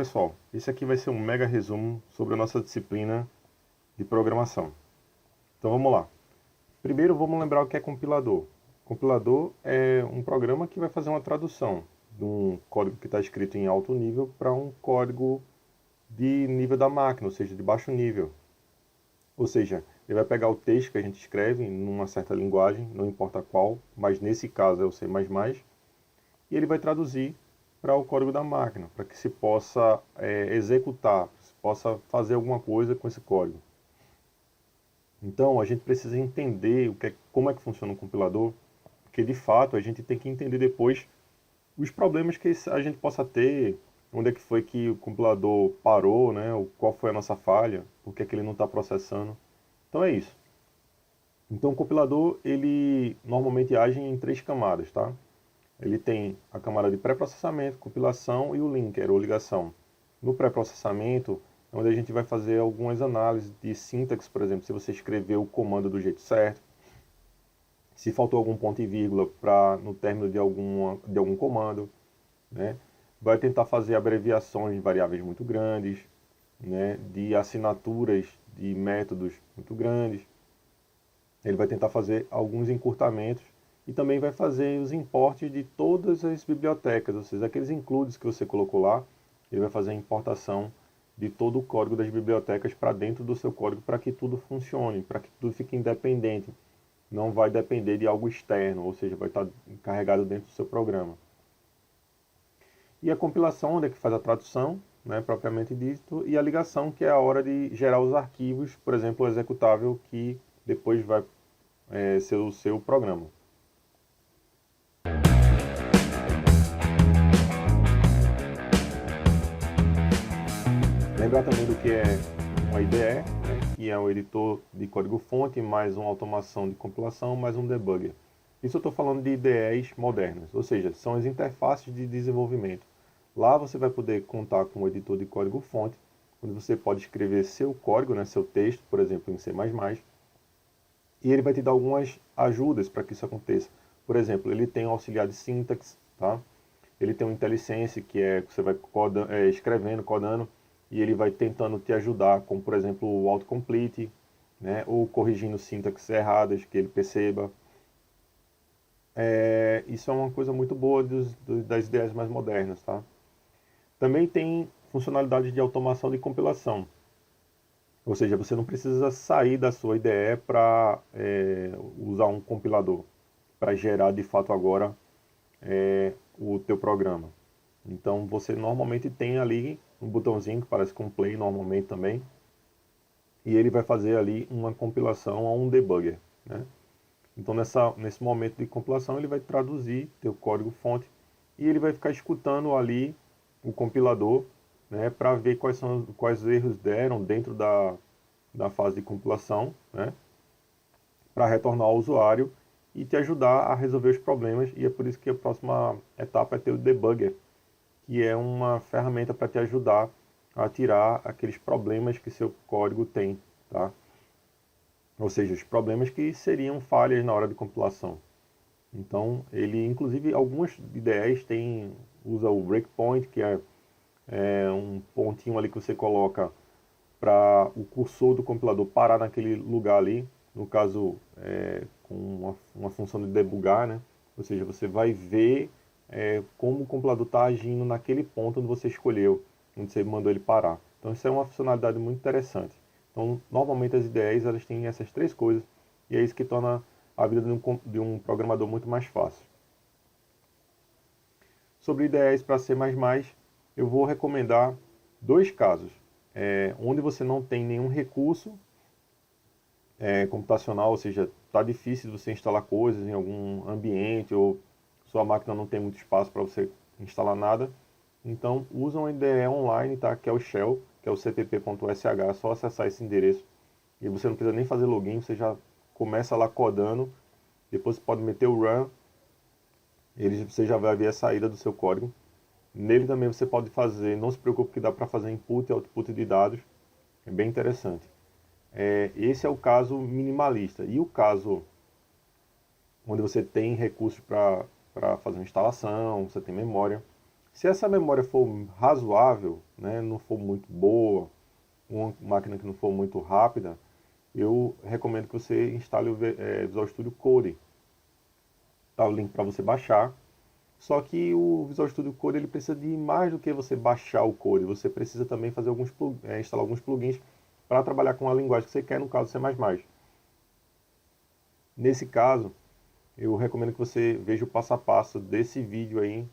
pessoal, esse aqui vai ser um mega resumo sobre a nossa disciplina de programação. Então vamos lá. Primeiro vamos lembrar o que é compilador. Compilador é um programa que vai fazer uma tradução de um código que está escrito em alto nível para um código de nível da máquina, ou seja, de baixo nível. Ou seja, ele vai pegar o texto que a gente escreve numa certa linguagem, não importa qual, mas nesse caso é o C++, e ele vai traduzir para o código da máquina, para que se possa executar, se possa fazer alguma coisa com esse código. Então, a gente precisa entender como é que funciona o compilador, porque de fato a gente tem que entender depois os problemas que a gente possa ter, onde é que foi que o compilador parou, né? Qual foi a nossa falha, por que é que ele não está processando. Então é isso. Então o compilador, ele normalmente age em 3 camadas, tá? Ele tem a camada de pré-processamento, compilação e o linker, ou ligação. No pré-processamento, é onde a gente vai fazer algumas análises de sintaxe, por exemplo, se você escreveu o comando do jeito certo, se faltou algum ponto e vírgula no término de algum comando, né? Vai tentar fazer abreviações de variáveis muito grandes, né? De assinaturas de métodos muito grandes. Ele vai tentar fazer alguns encurtamentos e também vai fazer os importes de todas as bibliotecas, ou seja, aqueles includes que você colocou lá, ele vai fazer a importação de todo o código das bibliotecas para dentro do seu código para que tudo funcione, para que tudo fique independente. Não vai depender de algo externo, ou seja, vai estar carregado dentro do seu programa. E a compilação, onde é que faz a tradução, né, propriamente dito, e a ligação, que é a hora de gerar os arquivos, por exemplo, o executável que depois vai ser o seu programa. Lembrar também do que é uma IDE, né, que é um editor de código-fonte, mais uma automação de compilação, mais um debugger. Isso eu estou falando de IDEs modernas, ou seja, são as interfaces de desenvolvimento. Lá você vai poder contar com um editor de código-fonte, onde você pode escrever seu código, né, seu texto, por exemplo, em C++, e ele vai te dar algumas ajudas para que isso aconteça. Por exemplo, ele tem um auxiliar de sintaxe, tá? Ele tem um IntelliSense, que que você vai escrevendo, codando, e ele vai tentando te ajudar, como por exemplo o autocomplete, né? Ou corrigindo sintaxes erradas, que ele perceba. Isso é uma coisa muito boa das ideias mais modernas, tá? Também tem funcionalidades de automação de compilação. Ou seja, você não precisa sair da sua IDE para usar um compilador, para gerar de fato agora o teu programa. Então você normalmente tem ali um botãozinho que parece com play normalmente também, e ele vai fazer ali uma compilação a um debugger, né? Então nesse momento de compilação ele vai traduzir teu código fonte e ele vai ficar escutando ali o compilador, né, para ver quais erros deram dentro da fase de compilação, né, para retornar ao usuário e te ajudar a resolver os problemas. E é por isso que a próxima etapa é ter o debugger, que é uma ferramenta para te ajudar a tirar aqueles problemas que seu código tem, tá? Ou seja, os problemas que seriam falhas na hora de compilação. Então, ele, inclusive, algumas IDEs usa o breakpoint, que é um pontinho ali que você coloca para o cursor do compilador parar naquele lugar ali, no caso, com uma função de debugar, né? Ou seja, você vai ver como o compilador está agindo naquele ponto onde você escolheu, onde você mandou ele parar. Então, isso é uma funcionalidade muito interessante. Então, normalmente as IDEs elas têm essas 3 coisas, e é isso que torna a vida de um programador muito mais fácil. Sobre IDEs para C++, eu vou recomendar 2 casos, onde você não tem nenhum recurso computacional, ou seja, está difícil de você instalar coisas em algum ambiente, ou sua máquina não tem muito espaço para você instalar nada. Então, usa uma IDE online, tá? Que é o Shell, que é o cpp.sh, é só acessar esse endereço. E você não precisa nem fazer login, você já começa lá codando, depois você pode meter o run, você já vai ver a saída do seu código. Nele também você pode fazer, não se preocupe que dá para fazer input e output de dados, é bem interessante. Esse é o caso minimalista. E o caso onde você tem recursos para fazer uma instalação, você tem memória, Se essa memória for razoável, né, não for muito boa, uma máquina que não for muito rápida, eu recomendo que você instale o Visual Studio Code. Tá o link para você baixar. Só que o Visual Studio Code ele precisa de mais do que você baixar o code. Você precisa também fazer instalar alguns plugins para trabalhar com a linguagem que você quer, no caso C++. Nesse caso, eu recomendo que você veja o passo a passo desse vídeo aí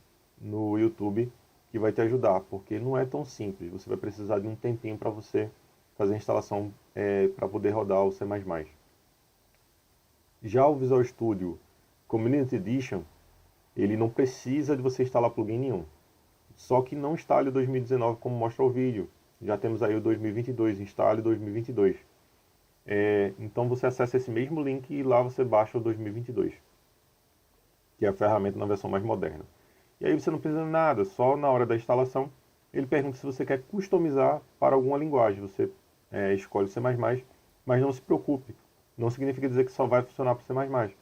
no YouTube, que vai te ajudar, porque não é tão simples. Você vai precisar de um tempinho para você fazer a instalação para poder rodar o C++. Já o Visual Studio Community Edition, ele não precisa de você instalar plugin nenhum. Só que não instale o 2019 como mostra o vídeo. Já temos aí o 2022, instale o 2022. Então você acessa esse mesmo link e lá você baixa o 2022, que é a ferramenta na versão mais moderna. E aí você não precisa de nada, só na hora da instalação ele pergunta se você quer customizar para alguma linguagem. Você escolhe o C++, mas não se preocupe. Não significa dizer que só vai funcionar para o C++.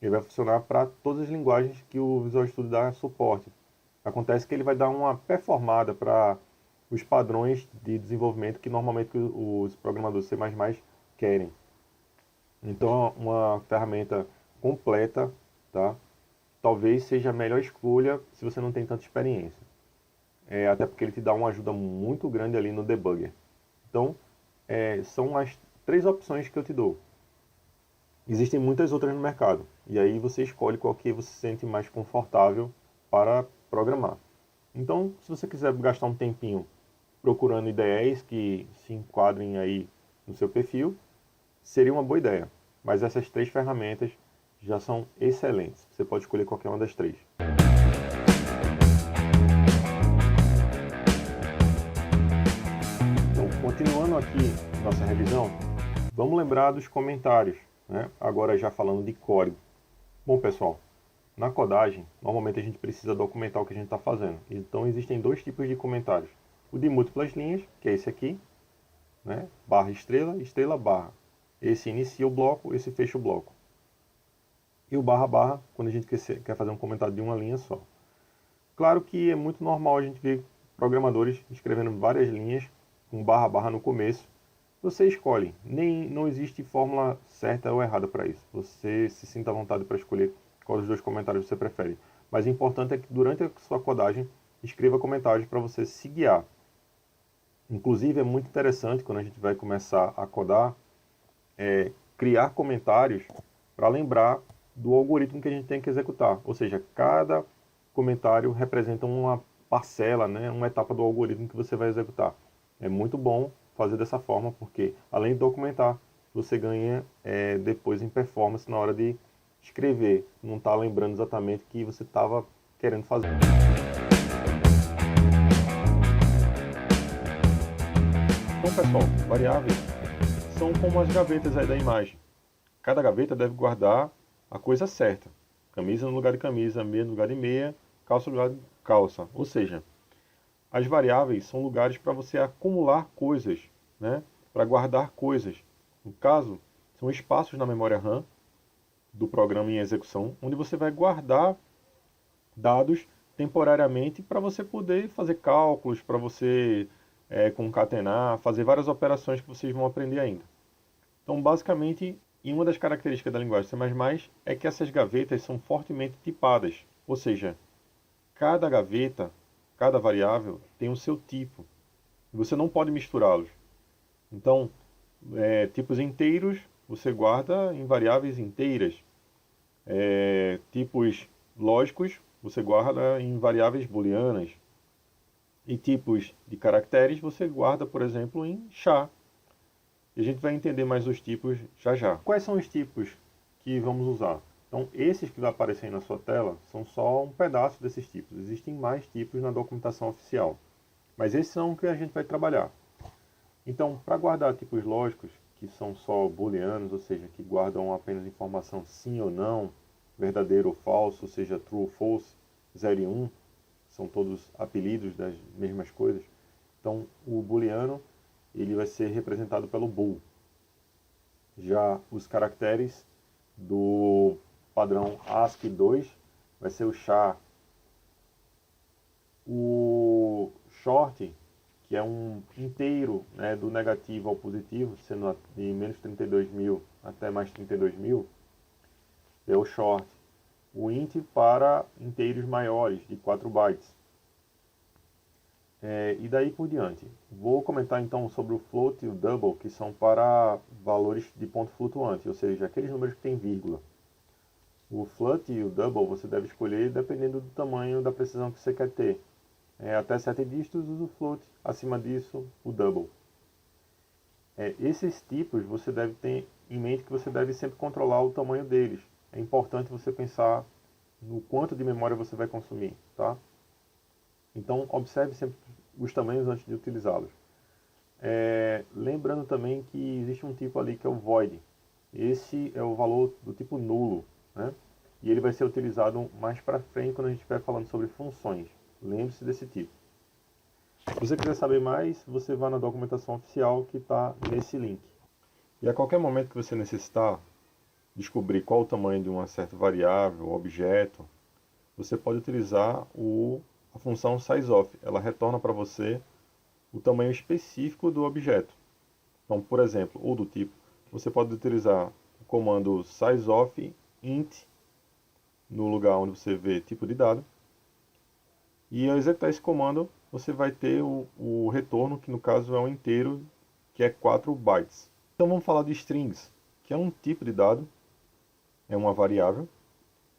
Ele vai funcionar para todas as linguagens que o Visual Studio dá suporte. Acontece que ele vai dar uma performada para os padrões de desenvolvimento que normalmente os programadores C++ querem. Então, uma ferramenta completa, tá? Talvez seja a melhor escolha se você não tem tanta experiência. Até porque ele te dá uma ajuda muito grande ali no debugger. Então, são as 3 opções que eu te dou. Existem muitas outras no mercado, e aí você escolhe qual que você se sente mais confortável para programar. Então, se você quiser gastar um tempinho procurando ideias que se enquadrem aí no seu perfil, seria uma boa ideia. Mas essas 3 ferramentas já são excelentes. Você pode escolher qualquer uma das 3. Então, continuando aqui nossa revisão, vamos lembrar dos comentários, né? Agora já falando de código. Bom, pessoal, na codagem, normalmente a gente precisa documentar o que a gente está fazendo. Então, existem 2 tipos de comentários. O de múltiplas linhas, que é esse aqui, né? Barra, estrela, estrela, barra. Esse inicia o bloco, esse fecha o bloco. E o barra, barra, quando a gente quer fazer um comentário de uma linha só. Claro que é muito normal a gente ver programadores escrevendo várias linhas com barra, barra no começo. Você escolhe, não existe fórmula certa ou errada para isso. Você se sinta à vontade para escolher qual dos 2 comentários você prefere. Mas o importante é que durante a sua codagem, escreva comentários para você se guiar. Inclusive é muito interessante quando a gente vai começar a codar, criar comentários para lembrar do algoritmo que a gente tem que executar. Ou seja, cada comentário representa uma parcela, né, uma etapa do algoritmo que você vai executar. É muito bom fazer dessa forma, porque além de documentar, você ganha depois em performance na hora de escrever. Não está lembrando exatamente o que você estava querendo fazer. Então, pessoal, variáveis são como as gavetas aí da imagem. Cada gaveta deve guardar a coisa certa. Camisa no lugar de camisa, meia no lugar de meia, calça no lugar de calça. Ou seja, as variáveis são lugares para você acumular coisas, né? Para guardar coisas. No caso, são espaços na memória RAM do programa em execução, onde você vai guardar dados temporariamente para você poder fazer cálculos, para você concatenar, fazer várias operações que vocês vão aprender ainda. Então, basicamente, e uma das características da linguagem C++ é que essas gavetas são fortemente tipadas, ou seja, cada gaveta, cada variável tem o seu tipo. Você não pode misturá-los. Então, tipos inteiros você guarda em variáveis inteiras. Tipos lógicos você guarda em variáveis booleanas. E tipos de caracteres você guarda, por exemplo, em char. E a gente vai entender mais os tipos já já. Quais são os tipos que vamos usar? Então, esses que vai aparecer aí na sua tela são só um pedaço desses tipos. Existem mais tipos na documentação oficial, mas esses são os que a gente vai trabalhar. Então, para guardar tipos lógicos, que são só booleanos, ou seja, que guardam apenas informação sim ou não, verdadeiro ou falso, ou seja, true ou false, 0 e 1, são todos apelidos das mesmas coisas. Então, o booleano ele vai ser representado pelo bool. Já os caracteres do padrão ASCII 2 vai ser o char. O short, que é um inteiro, né, do negativo ao positivo, sendo de menos 32.000 até mais 32.000, é o short. O int para inteiros maiores, de 4 bytes. E daí por diante. Vou comentar então sobre o float e o double, que são para valores de ponto flutuante, ou seja, aqueles números que têm vírgula. O float e o double você deve escolher dependendo do tamanho da precisão que você quer ter. Até 7 dígitos usa o float, acima disso o double. Esses tipos você deve ter em mente que você deve sempre controlar o tamanho deles. É importante você pensar no quanto de memória você vai consumir, tá? Então observe sempre os tamanhos antes de utilizá-los. Lembrando também que existe um tipo ali que é o void. Esse é o valor do tipo nulo, né? E ele vai ser utilizado mais para frente quando a gente estiver falando sobre funções. Lembre-se desse tipo. Se você quiser saber mais, você vai na documentação oficial que está nesse link. E a qualquer momento que você necessitar descobrir qual o tamanho de uma certa variável, objeto, você pode utilizar a função sizeOf. Ela retorna para você o tamanho específico do objeto. Então, por exemplo, ou do tipo, você pode utilizar o comando sizeOf int no lugar onde você vê tipo de dado. E ao executar esse comando, você vai ter o retorno, que no caso é um inteiro, que é 4 bytes. Então vamos falar de strings, que é um tipo de dado, é uma variável,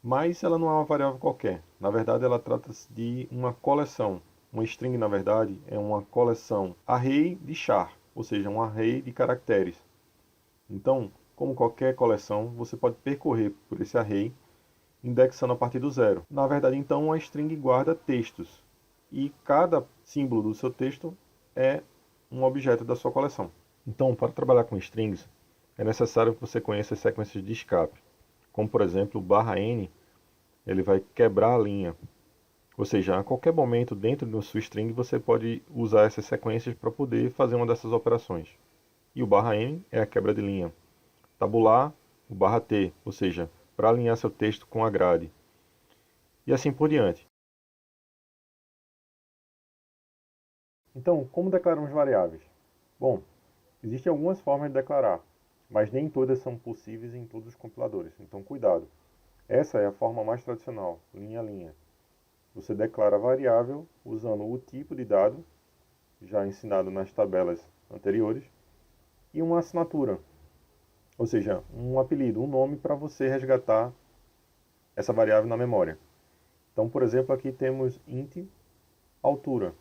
mas ela não é uma variável qualquer. Na verdade, ela trata-se de uma coleção. Uma string, na verdade, é uma coleção array de char, ou seja, um array de caracteres. Então, como qualquer coleção, você pode percorrer por esse array indexando a partir do zero. Na verdade, então, a string guarda textos. E cada símbolo do seu texto é um objeto da sua coleção. Então, para trabalhar com strings, é necessário que você conheça as sequências de escape. Como, por exemplo, o /n, ele vai quebrar a linha. Ou seja, a qualquer momento dentro da sua string, você pode usar essas sequências para poder fazer uma dessas operações. E o /n é a quebra de linha. Tabular, o /t, ou seja, para alinhar seu texto com a grade. E assim por diante. Então, como declaramos variáveis? Bom, existem algumas formas de declarar, mas nem todas são possíveis em todos os compiladores, então cuidado. Essa é a forma mais tradicional, linha a linha. Você declara a variável usando o tipo de dado, já ensinado nas tabelas anteriores, e uma assinatura, ou seja, um apelido, um nome para você resgatar essa variável na memória. Então, por exemplo, aqui temos int altura,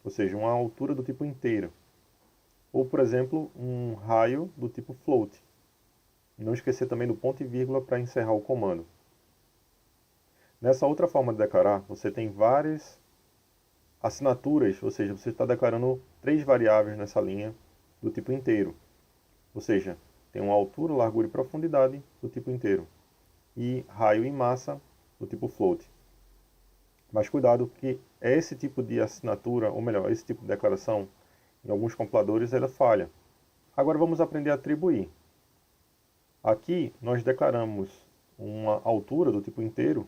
ou seja, uma altura do tipo inteiro. Ou, por exemplo, um raio do tipo float. Não esquecer também do ponto e vírgula para encerrar o comando. Nessa outra forma de declarar, você tem várias assinaturas, ou seja, você está declarando 3 variáveis nessa linha do tipo inteiro. Ou seja, tem uma altura, largura e profundidade do tipo inteiro. E raio e massa do tipo float. Mas cuidado que esse tipo de assinatura, ou melhor, esse tipo de declaração, em alguns compiladores ela falha. Agora vamos aprender a atribuir. Aqui nós declaramos uma altura do tipo inteiro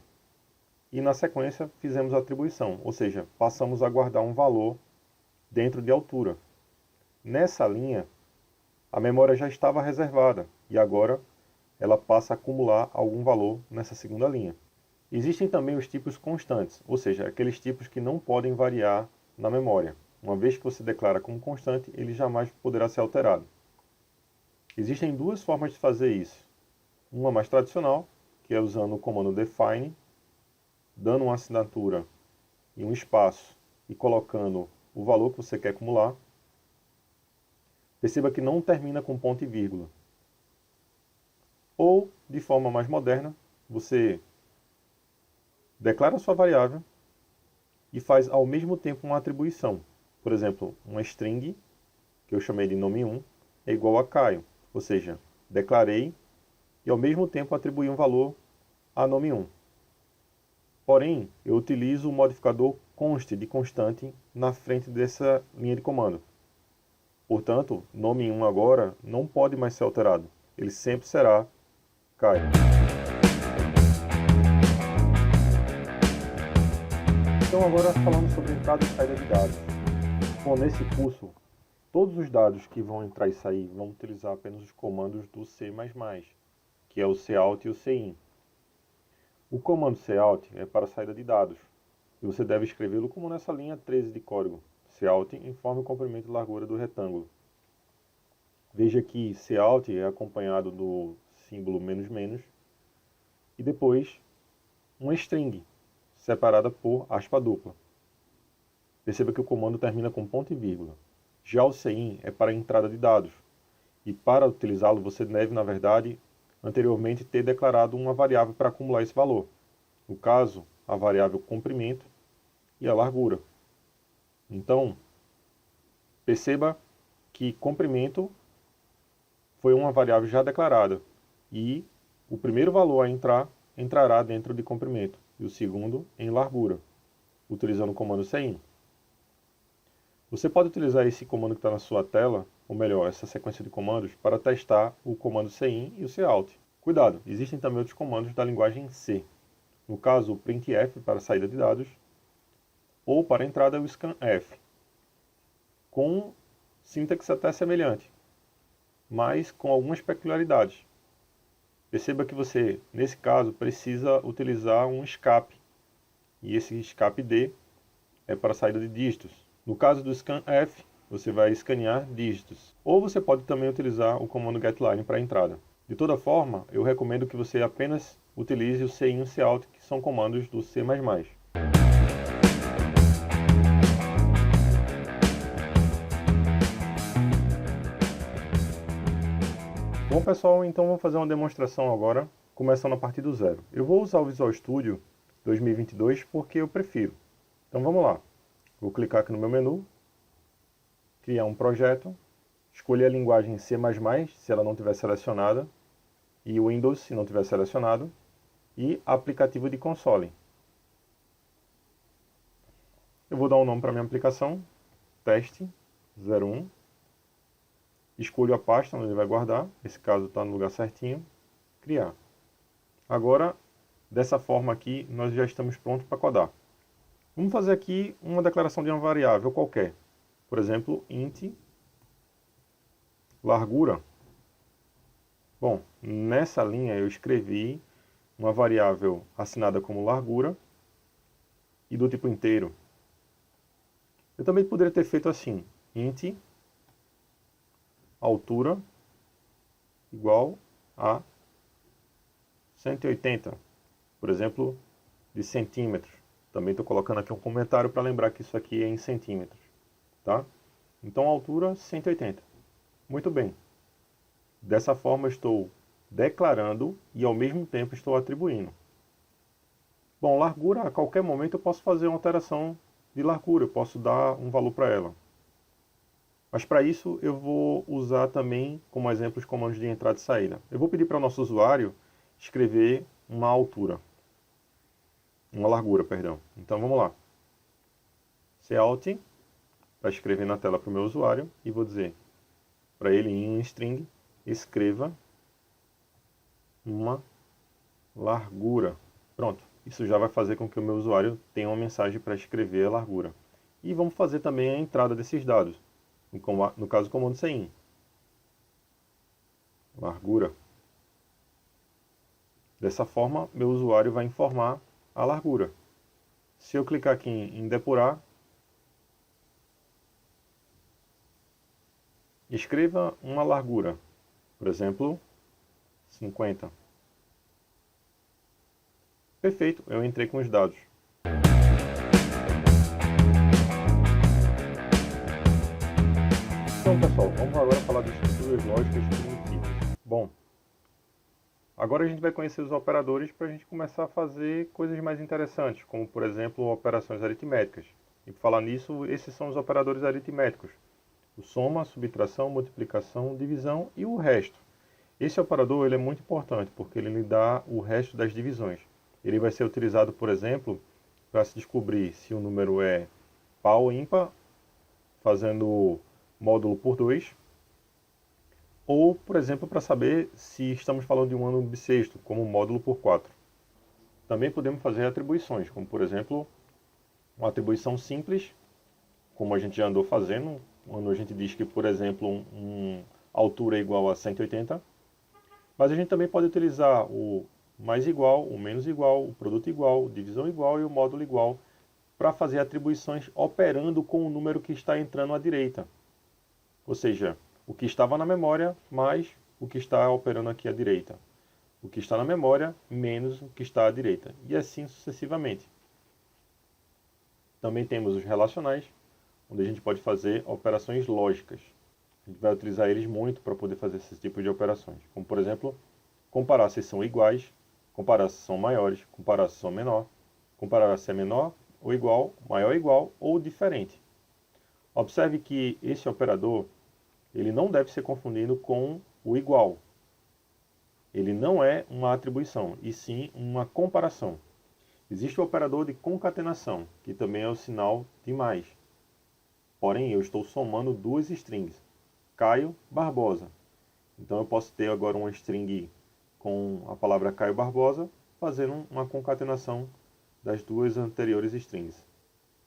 e na sequência fizemos a atribuição, ou seja, passamos a guardar um valor dentro de altura. Nessa linha, a memória já estava reservada e agora ela passa a acumular algum valor nessa segunda linha. Existem também os tipos constantes, ou seja, aqueles tipos que não podem variar na memória. Uma vez que você declara como constante, ele jamais poderá ser alterado. Existem 2 formas de fazer isso. Uma mais tradicional, que é usando o comando define, dando uma assinatura e um espaço e colocando o valor que você quer acumular. Perceba que não termina com ponto e vírgula. Ou, de forma mais moderna, você declara sua variável e faz ao mesmo tempo uma atribuição. Por exemplo, uma string, que eu chamei de nome1, é igual a Caio. Ou seja, declarei e ao mesmo tempo atribuí um valor a nome1. Porém, eu utilizo o modificador const de constante na frente dessa linha de comando. Portanto, nome1 agora não pode mais ser alterado. Ele sempre será Caio. Então agora falando sobre entrada e saída de dados. Bom, nesse curso, todos os dados que vão entrar e sair vão utilizar apenas os comandos do C++, que é o cout e o cin. O comando cout é para a saída de dados, e você deve escrevê-lo como nessa linha 13 de código. Cout informe o comprimento e largura do retângulo. Veja que cout é acompanhado do símbolo menos menos, e depois uma string, separada por aspa dupla. Perceba que o comando termina com ponto e vírgula. Já o cin é para a entrada de dados, e para utilizá-lo você deve, na verdade, anteriormente ter declarado uma variável para acumular esse valor. No caso, a variável comprimento e a largura. Então, perceba que comprimento foi uma variável já declarada, e o primeiro valor a entrar entrará dentro de comprimento, e o segundo em largura, utilizando o comando cin. Você pode utilizar esse comando que está na sua tela, ou melhor, essa sequência de comandos, para testar o comando cin e o cout. Cuidado, existem também outros comandos da linguagem C. No caso, o printf para saída de dados, ou para entrada o scanf, com sintaxe até semelhante, mas com algumas peculiaridades. Perceba que você, nesse caso, precisa utilizar um escape, e esse escape D é para a saída de dígitos. No caso do scanf, você vai escanear dígitos. Ou você pode também utilizar o comando getLine para a entrada. De toda forma, eu recomendo que você apenas utilize o cin e o cout, que são comandos do C++. Bom pessoal, então vou fazer uma demonstração agora, começando a partir do zero. Eu vou usar o Visual Studio 2022 porque eu prefiro. Então vamos lá. Vou clicar aqui no meu menu, criar um projeto, escolher a linguagem C++, se ela não estiver selecionada, e o Windows, se não estiver selecionado, e aplicativo de console. Eu vou dar um nome para minha aplicação, teste 01. Escolho a pasta onde ele vai guardar, esse caso está no lugar certinho, criar. Agora, dessa forma aqui, nós já estamos prontos para codar. Vamos fazer aqui uma declaração de uma variável qualquer. Por exemplo, int largura. Bom, nessa linha eu escrevi uma variável assinada como largura e do tipo inteiro. Eu também poderia ter feito assim, int altura igual a 180, por exemplo, de centímetros. Também estou colocando aqui um comentário para lembrar que isso aqui é em centímetros, tá? Então, altura 180. Muito bem. Dessa forma, estou declarando e, ao mesmo tempo, estou atribuindo. Bom, largura, a qualquer momento eu posso fazer uma alteração de largura, eu posso dar um valor para ela. Mas, para isso, eu vou usar também, como exemplo, os comandos de entrada e saída. Eu vou pedir para o nosso usuário escrever uma altura. Uma largura, perdão. Então vamos lá. Cout, para escrever na tela para o meu usuário, e vou dizer para ele em um string, escreva uma largura. Pronto. Isso já vai fazer com que o meu usuário tenha uma mensagem para escrever a largura. E vamos fazer também a entrada desses dados. No caso, o comando cin. Largura. Dessa forma, meu usuário vai informar a largura. Se eu clicar aqui em depurar, escreva uma largura, por exemplo, 50. Perfeito, eu entrei com os dados. Então pessoal, vamos agora falar de estruturas lógicas primitivas. Bom, agora a gente vai conhecer os operadores para a gente começar a fazer coisas mais interessantes, como por exemplo operações aritméticas. E por falar nisso, esses são os operadores aritméticos: o soma, subtração, multiplicação, divisão e o resto. Esse operador ele é muito importante porque ele lhe dá o resto das divisões. Ele vai ser utilizado, por exemplo, para se descobrir se o número é par ou ímpar, fazendo módulo por 2, ou, por exemplo, para saber se estamos falando de um número bissexto, como módulo por 4. Também podemos fazer atribuições, como, por exemplo, uma atribuição simples, como a gente já andou fazendo, quando a gente diz que, por exemplo, altura é igual a 180, mas a gente também pode utilizar o mais igual, o menos igual, o produto igual, divisão igual e o módulo igual, para fazer atribuições operando com o número que está entrando à direita. Ou seja, o que estava na memória mais o que está operando aqui à direita. O que está na memória menos o que está à direita. E assim sucessivamente. Também temos os relacionais, onde a gente pode fazer operações lógicas. A gente vai utilizar eles muito para poder fazer esse tipo de operações. Como, por exemplo, comparar se são iguais, comparar se são maiores, comparar se são menor, comparar se é menor ou igual, maior ou igual ou diferente. Observe que esse operador ele não deve ser confundido com o igual. Ele não é uma atribuição, e sim uma comparação. Existe o operador de concatenação, que também é o sinal de mais. Porém, eu estou somando duas strings. Caio Barbosa. Então eu posso ter agora uma string com a palavra Caio Barbosa, fazendo uma concatenação das duas anteriores strings.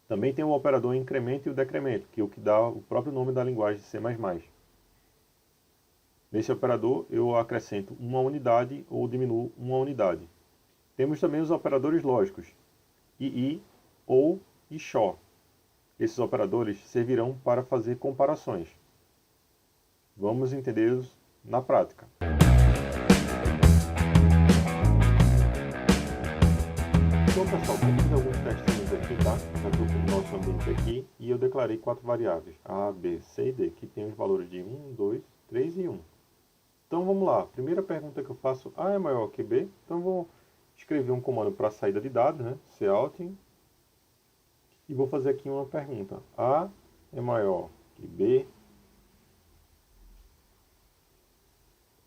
Também tem o operador incremento e o decremento, que é o que dá o próprio nome da linguagem C++. Nesse operador eu acrescento uma unidade ou diminuo uma unidade. Temos também os operadores lógicos, ii ou ixó. Esses operadores servirão para fazer comparações. Vamos entendê-los na prática. Então, pessoal, vamos fazer alguns testinhos aqui, tá? Já estou com o nosso ambiente aqui e eu declarei 4 variáveis, A, B, C e D, que tem os valores de 1, 2, 3 e 1. Então vamos lá, primeira pergunta que eu faço, A é maior que B, então eu vou escrever um comando para saída de dados, né? Cout, e vou fazer aqui uma pergunta, A é maior que B?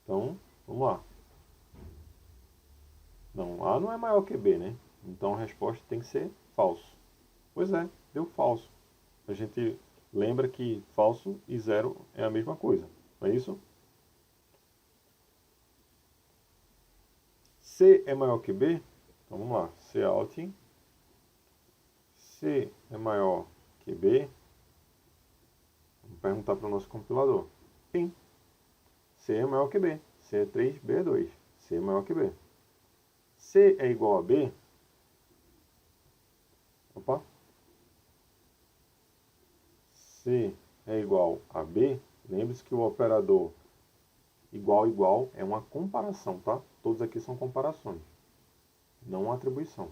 Então, vamos lá. Não, A não é maior que B, né? Então a resposta tem que ser falso. Pois é, deu falso. A gente lembra que falso e zero é a mesma coisa, não é isso? C é maior que B? Então vamos lá, Cout. C é maior que B? Vamos perguntar para o nosso compilador. Sim. C é maior que B. C é 3, B é 2. C é maior que B. C é igual a B? Opa. C é igual a B? Lembre-se que o operador igual igual é uma comparação, tá? Todos aqui são comparações, não uma atribuição.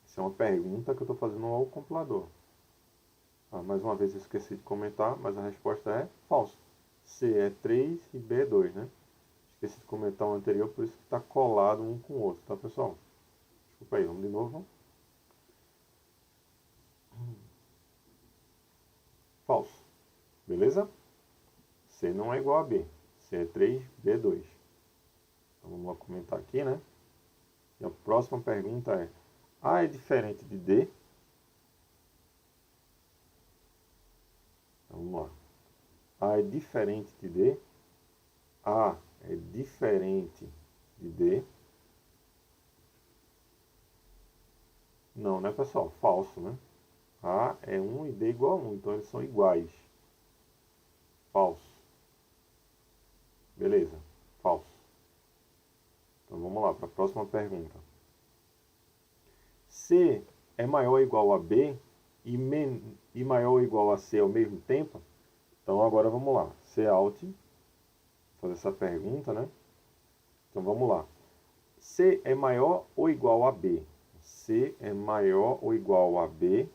Isso é uma pergunta que eu estou fazendo ao compilador. Mais uma vez eu esqueci de comentar, mas a resposta é falso. C é 3 e B é 2, né? Esqueci de comentar o anterior, por isso que está colado um com o outro, tá, pessoal? Desculpa aí, vamos de novo. Falso. Beleza? C não é igual a B. C é 3, B é 2. Então vamos lá comentar aqui, né? E a próxima pergunta é: A é diferente de D? Então, vamos lá. A é diferente de D? A é diferente de D? Não, né, pessoal? Falso, né? A é 1 e D igual a 1, então eles são iguais. Falso. Beleza, falso. Então vamos lá para a próxima pergunta. C é maior ou igual a B e maior ou igual a C ao mesmo tempo? Então agora vamos lá. Cout, fazer essa pergunta, né? Então vamos lá. C é maior ou igual a B? C é maior ou igual a B?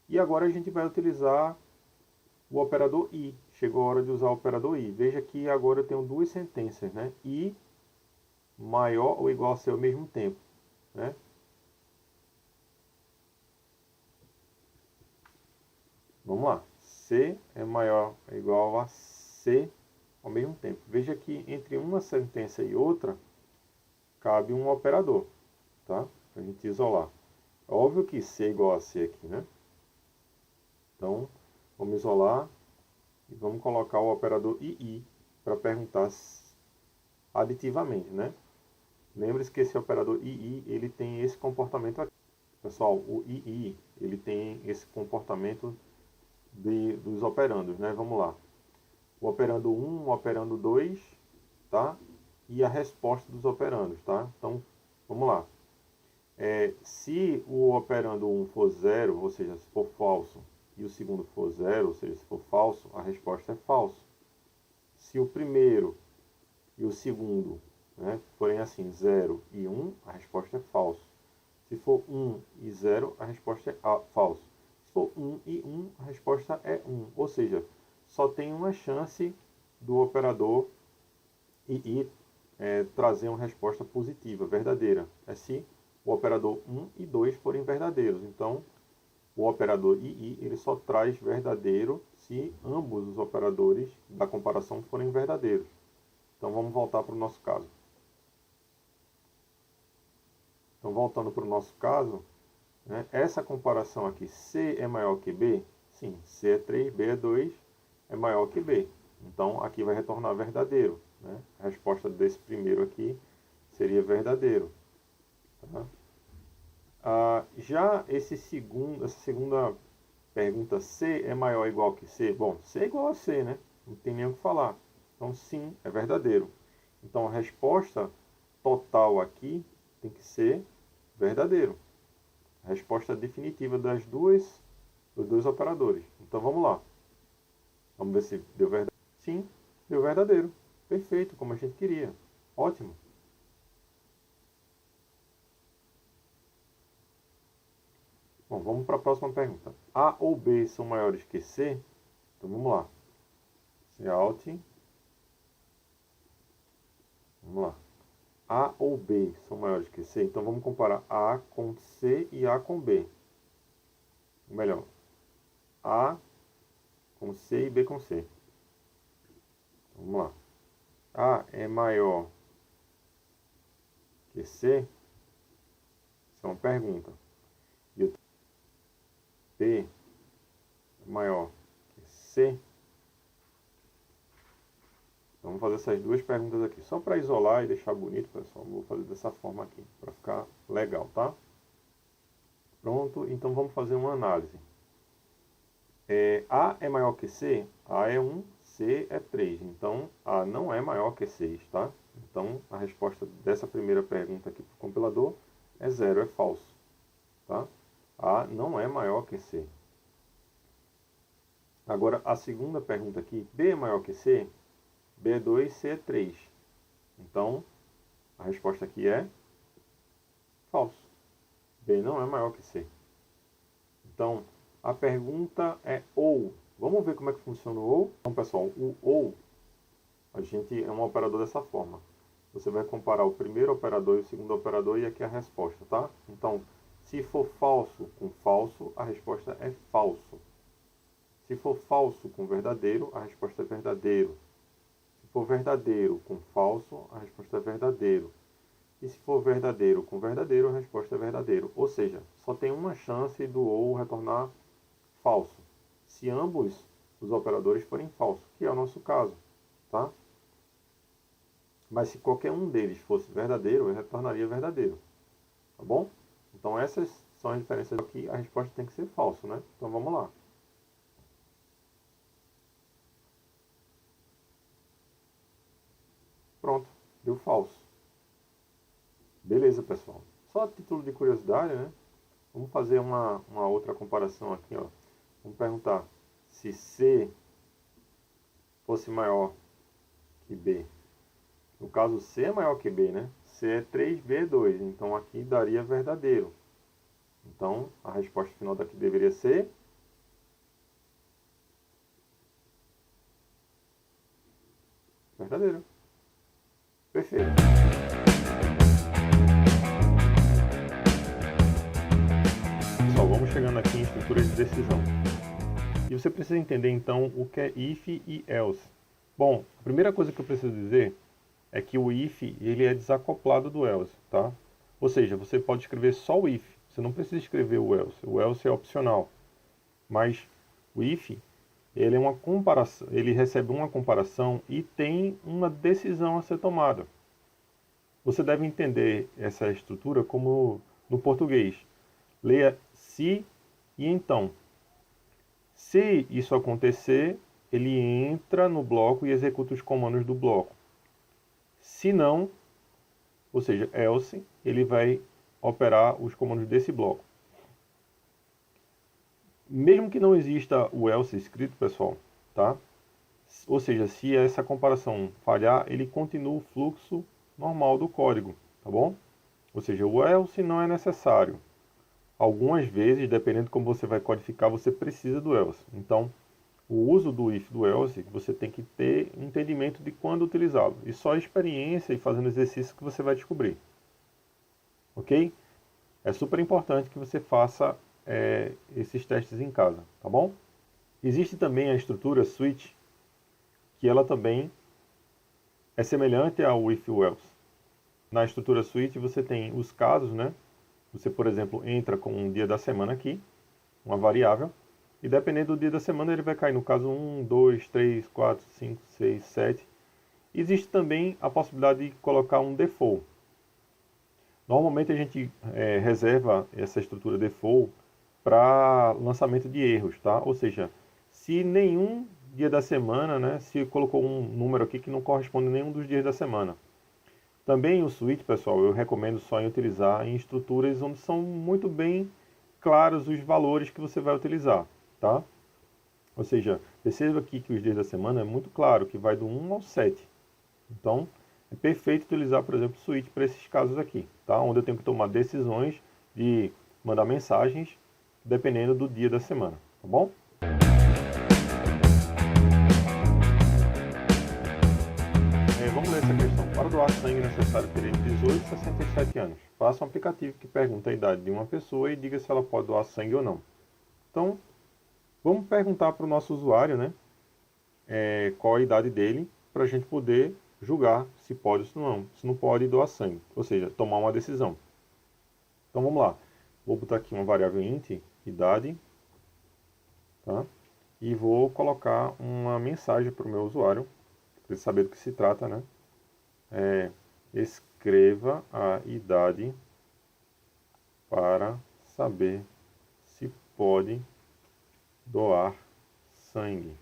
E agora a gente vai utilizar o operador I. Chegou a hora de usar o operador I. Veja que agora eu tenho duas sentenças, né? I maior ou igual a C ao mesmo tempo, né? Vamos lá. C é maior ou igual a C ao mesmo tempo. Veja que entre uma sentença e outra cabe um operador, tá? Para a gente isolar. É óbvio que C é igual a C aqui, né? Então, vamos isolar e vamos colocar o operador II para perguntar aditivamente, né? Lembre-se que esse operador II, ele tem esse comportamento aqui. Pessoal, o II, ele tem esse comportamento dos operandos, né? Vamos lá. O operando 1, o operando 2, tá? E a resposta dos operandos, tá? Então, vamos lá. Se o operando 1 for 0, ou seja, se for falso, e o segundo for 0, ou seja, se for falso, a resposta é falso. Se o primeiro e o segundo, né, forem assim, 0 e 1, a resposta é falso. Se for 1 e 0, a resposta é falso. Se for 1 e 1, a resposta é 1. Ou seja, só tem uma chance do operador II trazer uma resposta positiva, verdadeira. É se o operador 1 e 2 forem verdadeiros. Então, o operador II ele só traz verdadeiro se ambos os operadores da comparação forem verdadeiros. Então, vamos voltar para o nosso caso. Então, voltando para o nosso caso, né, essa comparação aqui, C é maior que B? Sim, C é 3, B é 2, é maior que B. Então, aqui vai retornar verdadeiro. Né? A resposta desse primeiro aqui seria verdadeiro. Tá? Já essa segunda pergunta, C é maior ou igual que C? Bom, C é igual a C, né? Não tem nem o que falar. Então, sim, é verdadeiro. Então, a resposta total aqui tem que ser verdadeiro. A resposta definitiva dos dois operadores. Então, vamos lá. Vamos ver se deu verdadeiro. Sim, deu verdadeiro. Perfeito, como a gente queria. Ótimo. Bom, vamos para a próxima pergunta. A ou B são maiores que C? Então vamos lá. C alt. Vamos lá. A ou B são maiores que C? Então vamos comparar A com C e A com B. Ou melhor, A com C e B com C. Vamos lá. A é maior que C? Isso é uma pergunta. E o B é maior que C? Então, vamos fazer essas duas perguntas aqui. Só para isolar e deixar bonito, pessoal. Vou fazer dessa forma aqui, para ficar legal, tá? Pronto, então vamos fazer uma análise. A é maior que C? A é 1, C é 3. Então, A não é maior que 6, tá? Então, a resposta dessa primeira pergunta aqui para o compilador é 0, é falso. Tá? A não é maior que C. Agora, a segunda pergunta aqui, B é maior que C? B é 2, C é 3. Então, a resposta aqui é falso. B não é maior que C. Então, a pergunta é ou. Vamos ver como é que funciona o ou? Então, pessoal, o ou, a gente é um operador dessa forma. Você vai comparar o primeiro operador e o segundo operador e aqui a resposta, tá? Então, se for falso com falso, a resposta é falso. Se for falso com verdadeiro, a resposta é verdadeiro. Se for verdadeiro com falso, a resposta é verdadeiro. E se for verdadeiro com verdadeiro, a resposta é verdadeiro. Ou seja, só tem uma chance do ou retornar falso. Se ambos os operadores forem falsos, que é o nosso caso, tá? Mas se qualquer um deles fosse verdadeiro, ele retornaria verdadeiro, tá bom? Então essas são as diferenças aqui, a resposta tem que ser falso, né? Então vamos lá. Pronto, deu falso. Beleza, pessoal. Só a título de curiosidade, né? Vamos fazer uma outra comparação aqui, ó. Vamos perguntar se C fosse maior que B. No caso, C é maior que B, né? C é 3, B é 2. Então, aqui daria verdadeiro. Então, a resposta final daqui deveria ser verdadeiro. Perfeito. Pessoal, vamos chegando aqui em estrutura de decisão. E você precisa entender, então, o que é if e else. Bom, a primeira coisa que eu preciso dizer é que o if ele é desacoplado do else, tá? Ou seja, você pode escrever só o if, você não precisa escrever o else. O else é opcional. Mas o if, ele é uma comparação, ele recebe uma comparação e tem uma decisão a ser tomada. Você deve entender essa estrutura como no português. Leia se e então. Se isso acontecer, ele entra no bloco e executa os comandos do bloco. Se não, ou seja, else, ele vai operar os comandos desse bloco. Mesmo que não exista o else escrito, pessoal, tá? Ou seja, se essa comparação falhar, ele continua o fluxo normal do código, tá bom? Ou seja, o else não é necessário. Algumas vezes, dependendo de como você vai codificar, você precisa do else. Então, o uso do if do else, você tem que ter entendimento de quando utilizá-lo. E só a experiência e fazendo exercício que você vai descobrir. Ok? É super importante que você faça esses testes em casa, tá bom? Existe também a estrutura switch, que ela também é semelhante ao if ou else. Na estrutura switch você tem os casos, né? Você, por exemplo, entra com um dia da semana aqui, uma variável, e dependendo do dia da semana ele vai cair no caso 1, 2, 3, 4, 5, 6, 7. Existe também a possibilidade de colocar um default. Normalmente a gente reserva essa estrutura default para lançamento de erros, tá? Ou seja, se nenhum dia da semana, né, se colocou um número aqui que não corresponde a nenhum dos dias da semana. Também o switch, pessoal, eu recomendo só em utilizar em estruturas onde são muito bem claros os valores que você vai utilizar, tá? Ou seja, perceba aqui que os dias da semana é muito claro, que vai do 1 ao 7. Então, é perfeito utilizar, por exemplo, o switch para esses casos aqui, tá? Onde eu tenho que tomar decisões de mandar mensagens dependendo do dia da semana, tá bom? Vamos ler essa questão. Para doar sangue é necessário ter entre 18 e 67 anos. Faça um aplicativo que pergunta a idade de uma pessoa e diga se ela pode doar sangue ou não. Então, vamos perguntar para o nosso usuário, né? Qual a idade dele, para a gente poder julgar se pode ou se não pode doar sangue. Ou seja, tomar uma decisão. Então vamos lá. Vou botar aqui uma variável int, idade, tá? E vou colocar uma mensagem para o meu usuário, para ele saber do que se trata, né? Escreva a idade para saber se pode doar sangue.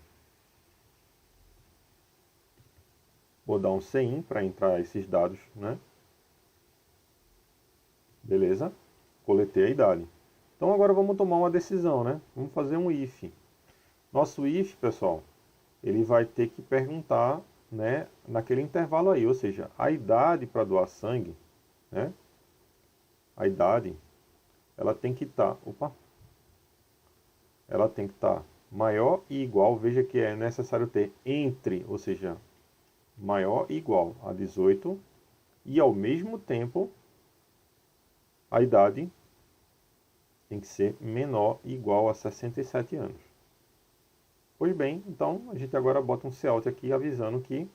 Vou dar um CIN para entrar esses dados, né? Beleza? Coletei a idade. Então agora vamos tomar uma decisão, né? Vamos fazer um if. Nosso if, pessoal, ele vai ter que perguntar, né, naquele intervalo aí, ou seja, a idade para doar sangue, né? A idade, ela tem que estar, ela tem que estar maior e igual, veja que é necessário ter entre, ou seja, maior e igual a 18 e ao mesmo tempo a idade tem que ser menor e igual a 67 anos. Pois bem, então a gente agora bota um cout aqui avisando que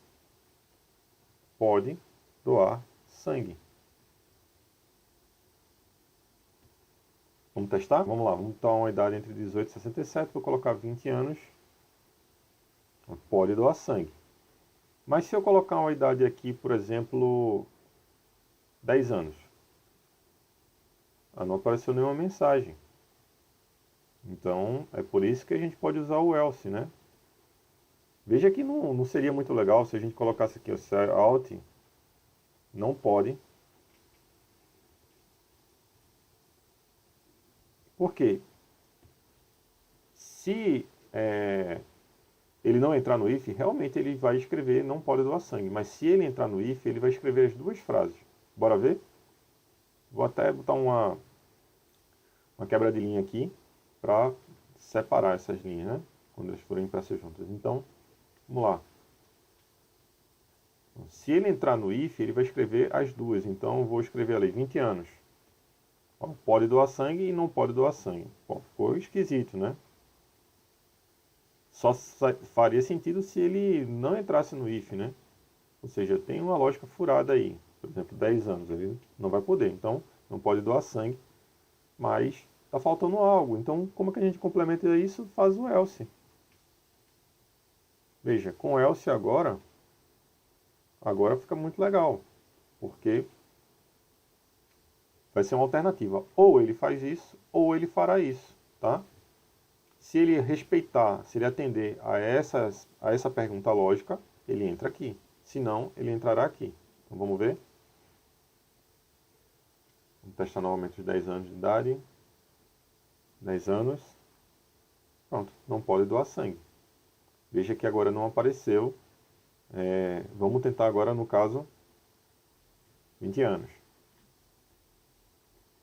pode doar sangue. Vamos testar? Vamos lá, vamos botar uma idade entre 18 e 67, vou colocar 20 anos. Pode doar sangue. Mas se eu colocar uma idade aqui, por exemplo, 10 anos, não apareceu nenhuma mensagem. Então, é por isso que a gente pode usar o else, né? Veja que não seria muito legal se a gente colocasse aqui o alt, não pode. Por quê? Se ele não entrar no if, realmente ele vai escrever não pode doar sangue. Mas se ele entrar no if, ele vai escrever as duas frases. Bora ver? Vou até botar uma quebra de linha aqui para separar essas linhas, né? Quando elas forem impressas juntas. Então, vamos lá. Se ele entrar no if, ele vai escrever as duas. Então, eu vou escrever ali 20 anos. Pode doar sangue e não pode doar sangue. Bom, ficou esquisito, né? Só faria sentido se ele não entrasse no if, né? Ou seja, tem uma lógica furada aí. Por exemplo, 10 anos, ele não vai poder. Então, não pode doar sangue, mas está faltando algo. Então, como é que a gente complementa isso? Faz o else. Veja, com else agora fica muito legal. Porque Vai ser uma alternativa. Ou ele faz isso, ou ele fará isso, tá? Se ele respeitar, se ele atender a essa pergunta lógica, ele entra aqui. Se não, ele entrará aqui. Então vamos ver. Vamos testar novamente os 10 anos de idade. 10 anos. Pronto, não pode doar sangue. Veja que agora não apareceu. Vamos tentar agora, no caso, 20 anos.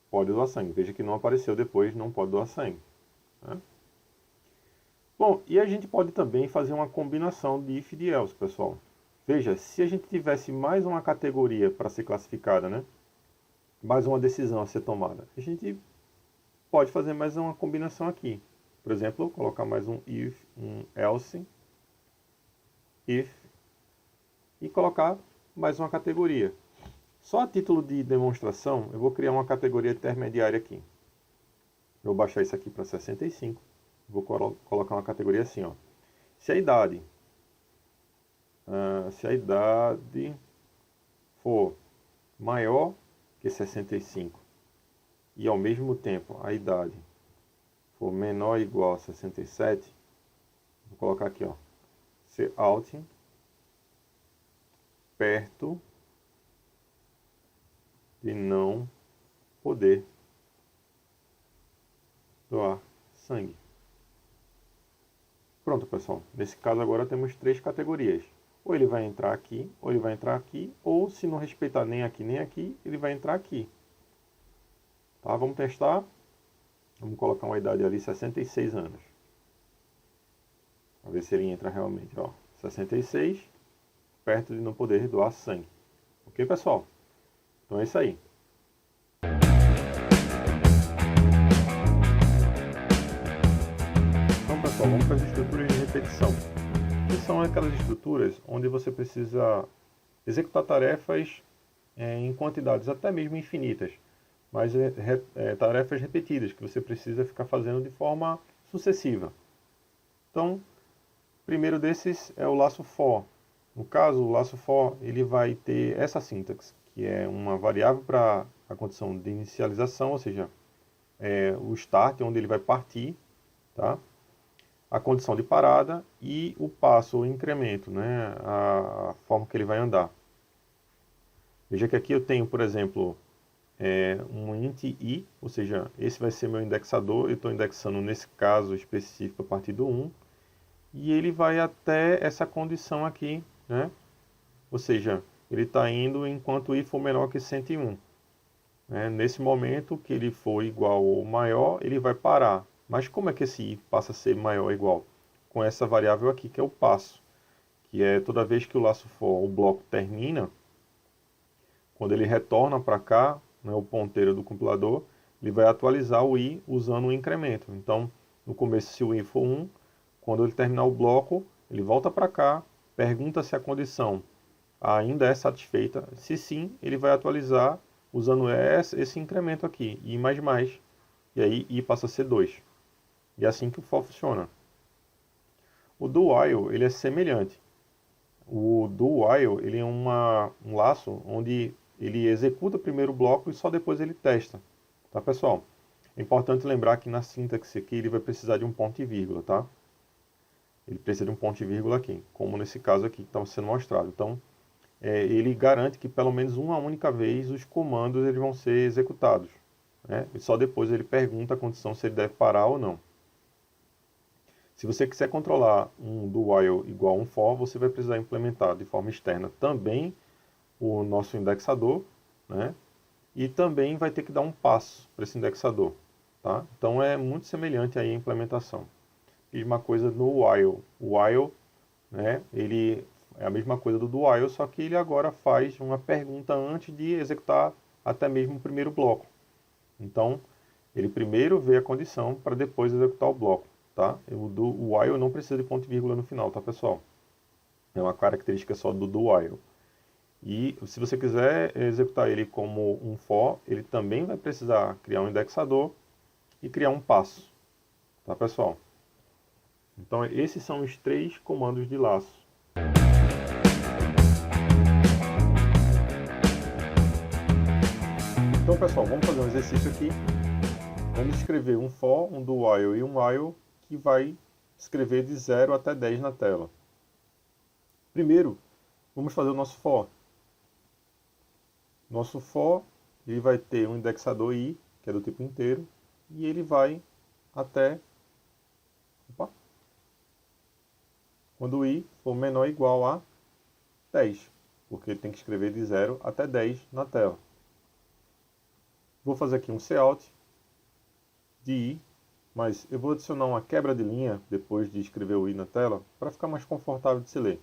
Pode doar sangue. Veja que não apareceu depois, não pode doar sangue. Né? Bom, e a gente pode também fazer uma combinação de if e de else, pessoal. Veja, se a gente tivesse mais uma categoria para ser classificada, né? Mais uma decisão a ser tomada, a gente pode fazer mais uma combinação aqui. Por exemplo, colocar mais um if, um else, if, e colocar mais uma categoria. Só a título de demonstração, eu vou criar uma categoria intermediária aqui. Eu vou baixar isso aqui para 65. Vou colocar uma categoria assim, ó. Se a idade for maior que 65 e ao mesmo tempo a idade for menor ou igual a 67, vou colocar aqui, ó, ser out perto de não poder doar sangue. Pronto, pessoal. Nesse caso agora temos 3 categorias. Ou ele vai entrar aqui, ou ele vai entrar aqui, ou se não respeitar nem aqui, ele vai entrar aqui. Tá? Vamos testar. Vamos colocar uma idade ali, 66 anos. Para ver se ele entra realmente. Ó, 66, perto de não poder doar sangue. Ok, pessoal? Então é isso aí. Pessoal, vamos para as estruturas de repetição. Que são aquelas estruturas onde você precisa executar tarefas em quantidades até mesmo infinitas, mas tarefas repetidas que você precisa ficar fazendo de forma sucessiva. Então, o primeiro desses é o laço for. No caso, o laço for ele vai ter essa sintaxe, que é uma variável para a condição de inicialização, ou seja, o start, onde ele vai partir, tá? A condição de parada e o passo, o incremento, né? A forma que ele vai andar. Veja que aqui eu tenho, por exemplo, um int i, ou seja, esse vai ser meu indexador, eu estou indexando nesse caso específico a partir do 1, e ele vai até essa condição aqui, né? Ou seja, ele está indo enquanto i for menor que 101. Né? Nesse momento que ele for igual ou maior, ele vai parar. Mas como é que esse i passa a ser maior ou igual? Com essa variável aqui, que é o passo. Que é toda vez que o laço for, o bloco termina, quando ele retorna para cá, né, o ponteiro do compilador, ele vai atualizar o i usando o incremento. Então, no começo, se o i for 1, quando ele terminar o bloco, ele volta para cá, pergunta se a condição ainda é satisfeita. Se sim, ele vai atualizar usando esse incremento aqui, i mais mais. E aí i passa a ser 2. E é assim que o for funciona. O do while ele é semelhante. O do while ele é um laço onde ele executa primeiro o bloco e só depois ele testa. Tá, pessoal? É importante lembrar que na sintaxe aqui ele vai precisar de um ponto e vírgula, tá? Ele precisa de um ponto e vírgula aqui, como nesse caso aqui que está sendo mostrado. Então, ele garante que pelo menos uma única vez os comandos eles vão ser executados. Né? E só depois ele pergunta a condição se ele deve parar ou não. Se você quiser controlar um do while igual a um for, você vai precisar implementar de forma externa também o nosso indexador, né? E também vai ter que dar um passo para esse indexador. Tá? Então é muito semelhante aí a implementação. Mesma coisa no while. O while, né, ele é a mesma coisa do while, só que ele agora faz uma pergunta antes de executar até mesmo o primeiro bloco. Então, ele primeiro vê a condição para depois executar o bloco. Tá? O while não precisa de ponto e vírgula no final, tá, pessoal? É uma característica só do while. E se você quiser executar ele como um for, ele também vai precisar criar um indexador e criar um passo. Tá, pessoal? Então, esses são os 3 comandos de laço. Então, Então, pessoal, vamos fazer um exercício aqui. Vamos escrever um for, um do while e um while que vai escrever de 0 até 10 na tela. Primeiro, vamos fazer o nosso for. Nosso for, ele vai ter um indexador i, que é do tipo inteiro, e ele vai até quando o i for menor ou igual a 10, porque ele tem que escrever de 0 até 10 na tela. Vou fazer aqui um cout de i, mas eu vou adicionar uma quebra de linha depois de escrever o i na tela, para ficar mais confortável de se ler.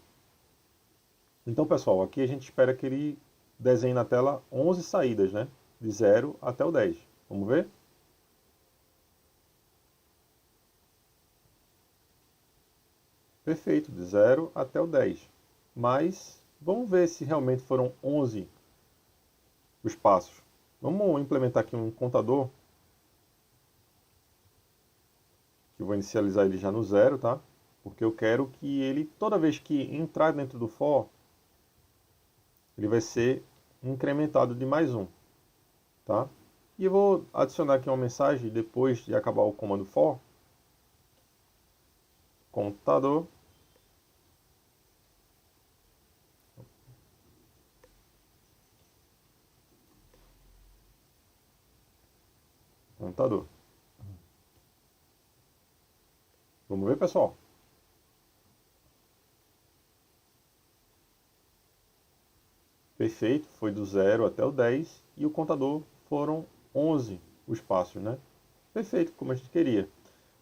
Então, pessoal, aqui a gente espera que ele desenhe na tela 11 saídas, né? De 0 até o 10. Vamos ver? Perfeito, de 0 até o 10. Mas vamos ver se realmente foram 11 os passos. Vamos implementar aqui um contador, que eu vou inicializar ele já no 0, tá? Porque eu quero que ele, toda vez que entrar dentro do for, ele vai ser incrementado de mais um, tá? E eu vou adicionar aqui uma mensagem depois de acabar o comando for, contador, contador. Vamos ver, pessoal? Perfeito, foi do 0 até o 10 e o contador foram 11 os passos, né? Perfeito, como a gente queria.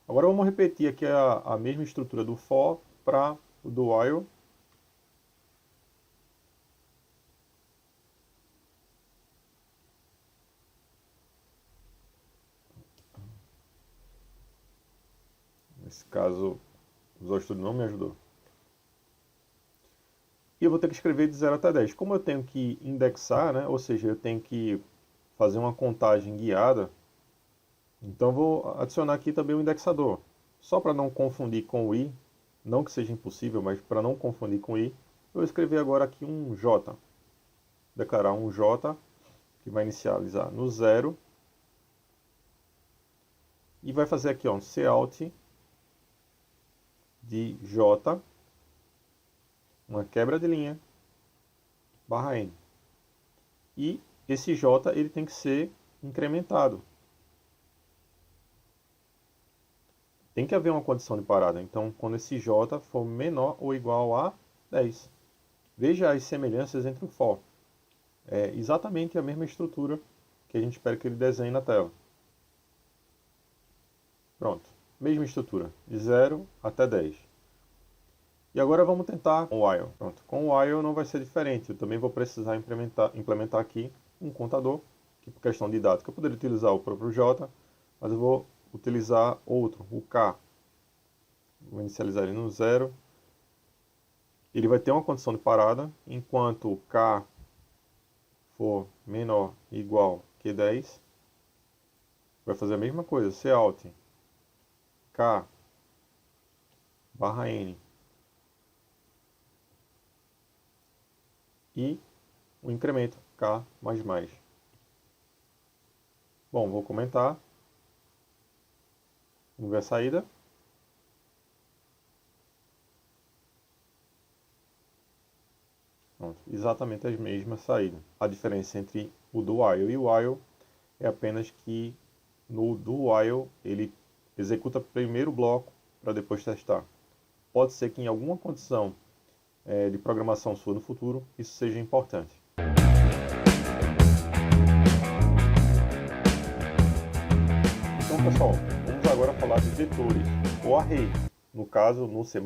Agora vamos repetir aqui a mesma estrutura do for para o do while. Nesse caso, o Visual Studio não me ajudou. E eu vou ter que escrever de 0 até 10. Como eu tenho que indexar, né? Ou seja, eu tenho que fazer uma contagem guiada, então eu vou adicionar aqui também o indexador. Só para não confundir com o i, não que seja impossível, mas para não confundir com o i, eu vou escrever agora aqui um j. Declarar um j, que vai inicializar no 0. E vai fazer aqui ó, um cout de j, uma quebra de linha, barra n. E esse j ele tem que ser incrementado. Tem que haver uma condição de parada. Então, quando esse j for menor ou igual a 10. Veja as semelhanças entre o for. É exatamente a mesma estrutura que a gente espera que ele desenhe na tela. Pronto. Mesma estrutura, de 0 até 10. E agora vamos tentar com o while. Pronto. Com o while não vai ser diferente. Eu também vou precisar implementar aqui um contador, que por questão didática eu poderia utilizar o próprio j, mas eu vou utilizar outro, o k. Vou inicializar ele no 0. Ele vai ter uma condição de parada, enquanto o k for menor ou igual que 10, vai fazer a mesma coisa, cout k barra n e o incremento k mais mais. Bom, vou comentar. Vamos ver a saída. Pronto, exatamente as mesmas saídas. A diferença entre o do while e o while é apenas que no do while ele executa primeiro o bloco para depois testar. Pode ser que em alguma condição de programação sua no futuro isso seja importante. Então, pessoal, vamos agora falar de vetores ou array. No caso, no C++,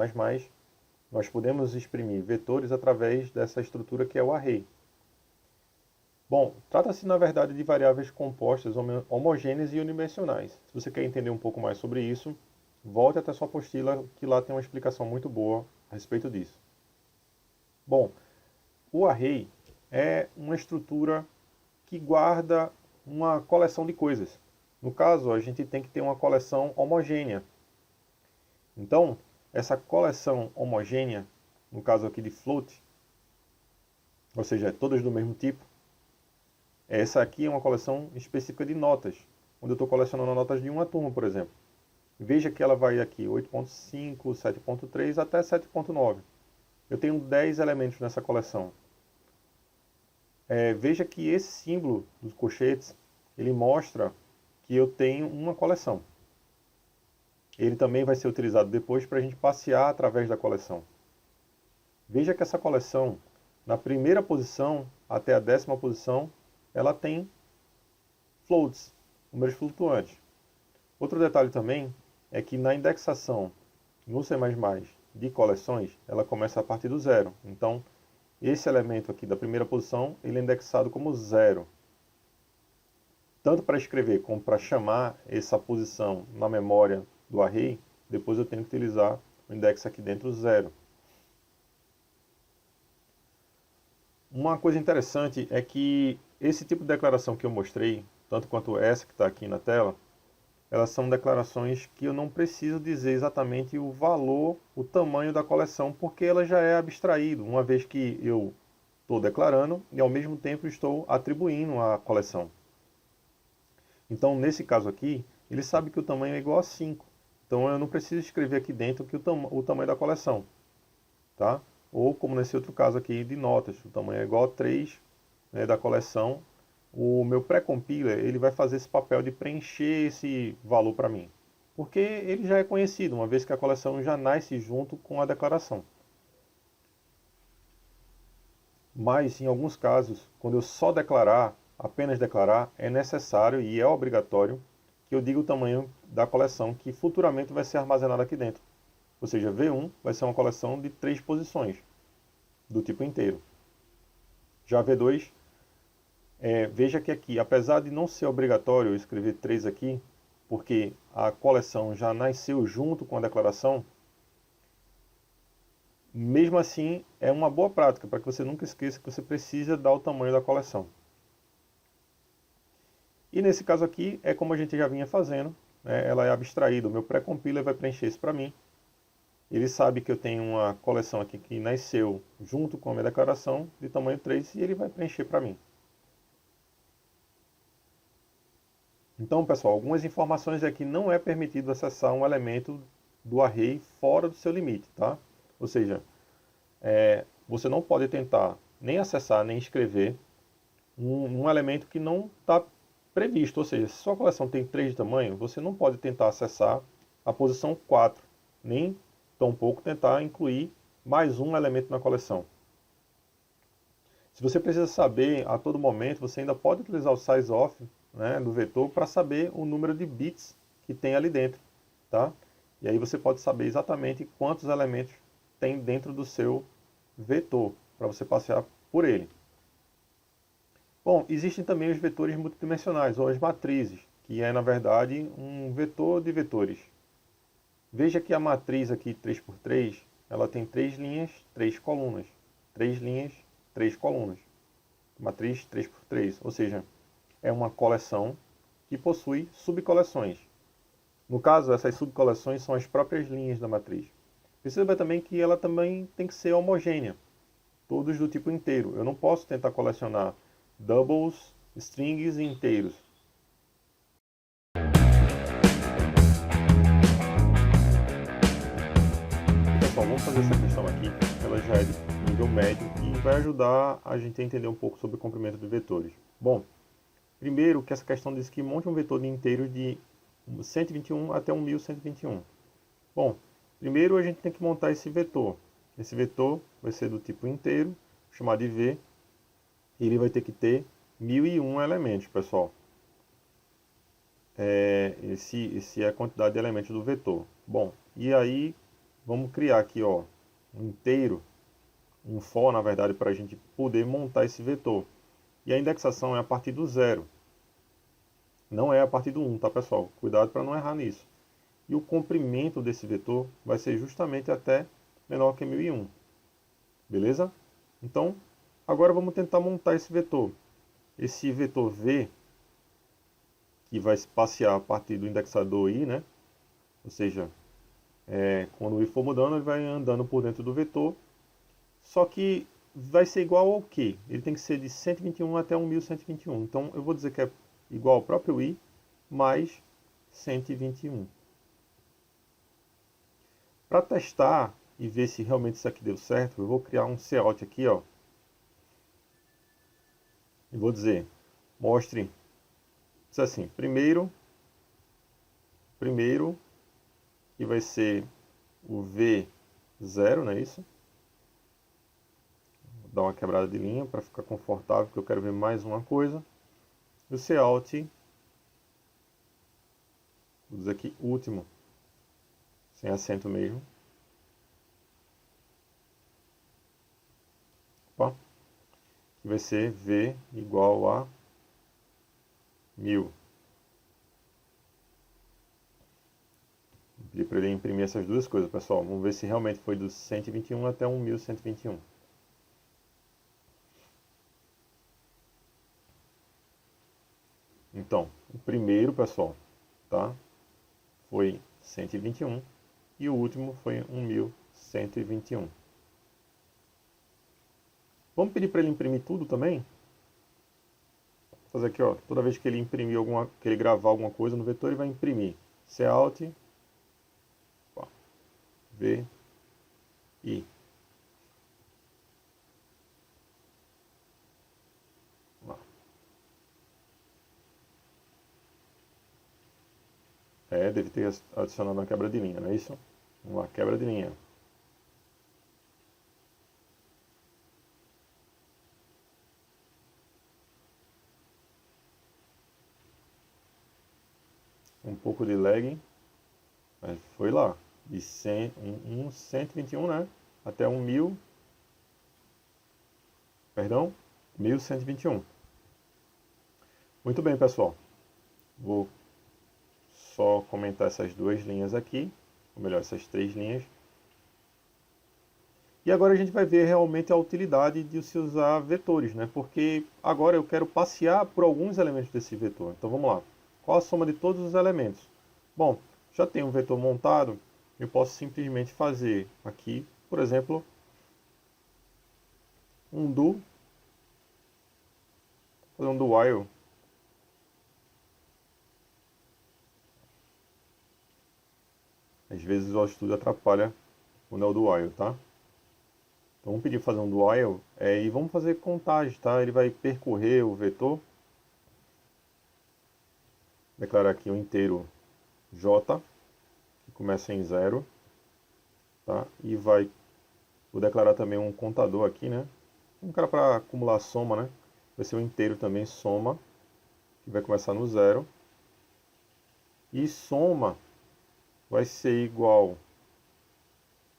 nós podemos exprimir vetores através dessa estrutura que é o array. Bom, trata-se na verdade de variáveis compostas homogêneas e unidimensionais. Se você quer entender um pouco mais sobre isso, volte até sua apostila, que lá tem uma explicação muito boa a respeito disso. Bom, o array é uma estrutura que guarda uma coleção de coisas. No caso, a gente tem que ter uma coleção homogênea. Então, essa coleção homogênea, no caso aqui de float, ou seja, todas do mesmo tipo, Essa aqui é uma coleção específica de notas, onde eu estou colecionando notas de uma turma, por exemplo. Veja que ela vai aqui 8.5, 7.3 até 7.9. Eu tenho 10 elementos nessa coleção. Veja que esse símbolo dos colchetes, ele mostra que eu tenho uma coleção. Ele também vai ser utilizado depois para a gente passear através da coleção. Veja que essa coleção, na primeira posição até a 10ª posição, ela tem floats, números flutuantes. Outro detalhe também é que na indexação no C++ de coleções, ela começa a partir do zero. Então, esse elemento aqui da primeira posição, ele é indexado como 0. Tanto para escrever como para chamar essa posição na memória do array, depois eu tenho que utilizar o indexo aqui dentro 0. Uma coisa interessante é que esse tipo de declaração que eu mostrei, tanto quanto essa que está aqui na tela, elas são declarações que eu não preciso dizer exatamente o valor, o tamanho da coleção, porque ela já é abstraído, uma vez que eu estou declarando e ao mesmo tempo estou atribuindo a coleção. Então, nesse caso aqui, ele sabe que o tamanho é igual a 5. Então, eu não preciso escrever aqui dentro que o tamanho da coleção. Tá? Ou, como nesse outro caso aqui de notas, o tamanho é igual a 3, né, da coleção. O meu pré-compiler, ele vai fazer esse papel de preencher esse valor para mim. Porque ele já é conhecido, uma vez que a coleção já nasce junto com a declaração. Mas, em alguns casos, quando eu só declarar, apenas declarar, é necessário e é obrigatório que eu diga o tamanho da coleção que futuramente vai ser armazenada aqui dentro. Ou seja, V1 vai ser uma coleção de 3 posições, do tipo inteiro. Já V2, veja que aqui, apesar de não ser obrigatório eu escrever 3 aqui, porque a coleção já nasceu junto com a declaração, mesmo assim é uma boa prática, para que você nunca esqueça que você precisa dar o tamanho da coleção. E nesse caso aqui, é como a gente já vinha fazendo, né? Ela é abstraída, o meu pré-compiler vai preencher isso para mim. Ele sabe que eu tenho uma coleção aqui que nasceu junto com a minha declaração de tamanho 3 e ele vai preencher para mim. Então, pessoal, algumas informações é que não é permitido acessar um elemento do array fora do seu limite, tá? Ou seja, você não pode tentar nem acessar, nem escrever um elemento que não está previsto. Ou seja, se sua coleção tem 3 de tamanho, você não pode tentar acessar a posição 4, nem tampouco tentar incluir mais um elemento na coleção. Se você precisa saber a todo momento, você ainda pode utilizar o sizeof, né, do vetor para saber o número de bits que tem ali dentro. Tá? E aí você pode saber exatamente quantos elementos tem dentro do seu vetor, para você passear por ele. Bom, existem também os vetores multidimensionais, ou as matrizes, que é, na verdade, um vetor de vetores. Veja que a matriz aqui 3x3, ela tem 3 linhas, 3 colunas. 3 linhas, 3 colunas. Matriz 3x3, ou seja, é uma coleção que possui subcoleções. No caso, essas subcoleções são as próprias linhas da matriz. Precisa ver também que ela também tem que ser homogênea, todos do tipo inteiro. Eu não posso tentar colecionar doubles, strings e inteiros. Pessoal, vamos fazer essa questão aqui, ela já é de nível médio e vai ajudar a gente a entender um pouco sobre o comprimento de vetores. Bom, primeiro que essa questão diz que monte um vetor de inteiros de 121 até 1121. Bom, primeiro a gente tem que montar esse vetor. Esse vetor vai ser do tipo inteiro, chamado de V, e ele vai ter que ter 1001 elementos, pessoal. Esse é a quantidade de elementos do vetor. Bom, e aí vamos criar aqui, ó, um inteiro, um for, na verdade, para a gente poder montar esse vetor. E a indexação é a partir do 0. Não é a partir do 1, tá, pessoal? Cuidado para não errar nisso. E o comprimento desse vetor vai ser justamente até menor que 1001. Beleza? Então, agora vamos tentar montar esse vetor. Esse vetor V, que vai se passear a partir do indexador I, né? Ou seja, quando o I for mudando, ele vai andando por dentro do vetor. Só que vai ser igual ao quê? Ele tem que ser de 121 até 1121. Então, eu vou dizer que é igual ao próprio i mais 121. Para testar e ver se realmente isso aqui deu certo, eu vou criar um cout aqui, ó. E vou dizer, mostre, diz assim, primeiro, que vai ser o V0, não é isso? Vou dar uma quebrada de linha para ficar confortável, porque eu quero ver mais uma coisa. E o cout, vou dizer aqui, último, sem acento mesmo. Opa. Que vai ser V igual a 1000. Vou pedir para ele imprimir essas duas coisas, pessoal. Vamos ver se realmente foi do 121 até 1121. Então, o primeiro, pessoal, tá? Foi 121 e o último foi 1121. Vamos pedir para ele imprimir tudo também? Vou fazer aqui, ó, toda vez que ele imprimir que ele gravar alguma coisa no vetor, ele vai imprimir cout v i. Deve ter adicionado uma quebra de linha, não é isso? Vamos lá, quebra de linha. Um pouco de lag, mas foi lá. De 121, né? Até 1000. Perdão? 1121. Muito bem, pessoal. Vou só comentar essas duas linhas aqui. Ou melhor, essas três linhas. E agora a gente vai ver realmente a utilidade de se usar vetores, né? Porque agora eu quero passear por alguns elementos desse vetor. Então vamos lá. Qual a soma de todos os elementos? Bom, já tenho um vetor montado, eu posso simplesmente fazer aqui, por exemplo, um do, fazer um do while. Às vezes o estudo atrapalha quando é o do while, tá? Então vamos pedir para fazer um do while e vamos fazer contagem, tá? Ele vai percorrer o vetor, declarar aqui um inteiro j, que começa em 0, tá? E vou declarar também um contador aqui, né? Um cara para acumular soma, né? Vai ser um inteiro também soma, que vai começar no 0. E soma vai ser igual,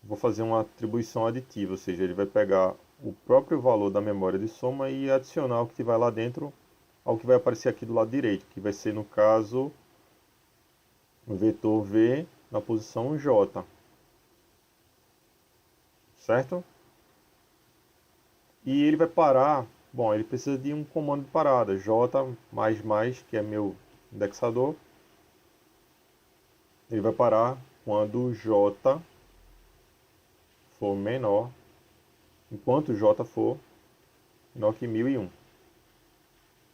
vou fazer uma atribuição aditiva, ou seja, ele vai pegar o próprio valor da memória de soma e adicionar o que vai lá dentro ao que vai aparecer aqui do lado direito, que vai ser, no caso, o vetor V na posição J. Certo? E ele vai parar, bom, ele precisa de um comando de parada, J++, que é meu indexador. Ele vai parar quando J for menor, enquanto J for menor que 1001.